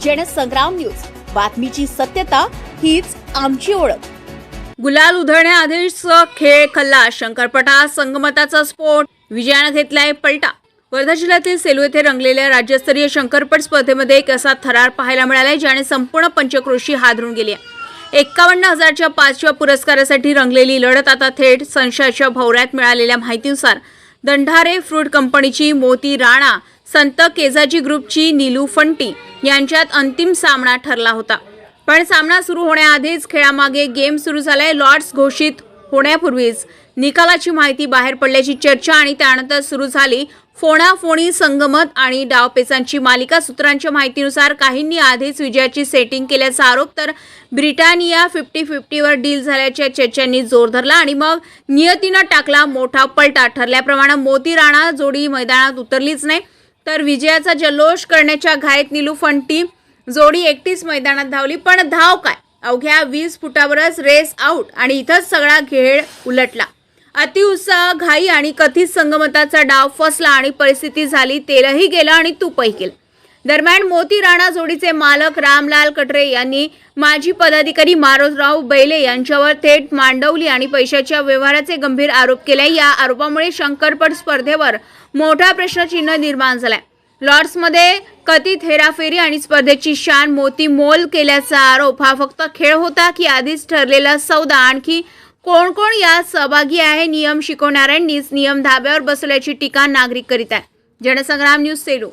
Jansangram news, बातमीची सत्यता हीच आमची ओळख. गुलाल उधळण्याआधीच खेळ खल्लास, शंकरपटात संगमताचा स्फोट, विजयानं घेतलाय पलटा. वर्धा जिल्ह्यातील सेलू येथे रंगलेल्या राज्यस्तरीय शंकरपट स्पर्धेमध्ये एक असा थरार पाहायला मिळालाय ज्याने संपूर्ण पंचक्रोशी हादरून गेली आहे. 51,000च्या 5व्या पुरस्कारासाठी रंगलेली लढत आता थेट संशयाच्या भोवऱ्यात. मिळालेल्या माहितीनुसार दंढारे फ्रूट कंपनीची मोती राणा, संत केजाजी ग्रुपची नीलू फंटी यांच्यात अंतिम सामना ठरला होता. पण सामना सुरू होण्याआधीच खेळामागे गेम सुरू झालाय. लॉर्ड्स घोषित होण्यापूर्वीच निकालाची माहिती बाहेर पडल्याची चर्चा आणि त्यानंतर सुरू झाली फोणाफोणी, संगमत आणि डावपेचांची मालिका. सूत्रांच्या माहितीनुसार काहींनी आधीच विजयाची सेटिंग केल्याचा आरोप, तर ब्रिटानिया 50-50 वर डील झाल्याच्या चर्चांनी जोर धरला आणि मग नियतीनं टाकला मोठा पलटा. ठरल्याप्रमाणे मोती राणा जोडी मैदानात उतरलीच नाही, तर विजयाचा जल्लोष करण्याच्या घाईत नीलू फंटी जोडी एकटीच मैदानात धावली. पण धाव काय, अवघ्या 20 फुटावरच रेस आउट आणि इथंच सगळा खेळ उलटला. अतिउत्साह, घाई आणि कथित संगमताचा डाव फसला आणि परिस्थिती झाली तेलही गेलं आणि तूपही गेलं. दरम्यान मोती राणा जोडीचे मालक रामलाल कटरे यांनी माजी पदाधिकारी मारोतराव बैले यांच्यावर थेट मांडवली आणि पैशाच्या व्यवहाराचे गंभीर आरोप केले. या आरोपामुळे शंकरपट स्पर्धेवर मोठा प्रश्नचिन्ह निर्माण झालाय. लॉर्ड्समध्ये कथित हेराफेरी आणि स्पर्धेची शान मोती मोल केल्याचा आरोप हा फक्त खेळ होता की आधीच ठरलेला सौदा? आणखी कोण कोण यात सहभागी आहे? नियम शिकवणाऱ्यांनीच नियम धाब्यावर बसवल्याची टीका नागरिक करीत आहे. जनसंग्राम न्यूज, सेलू.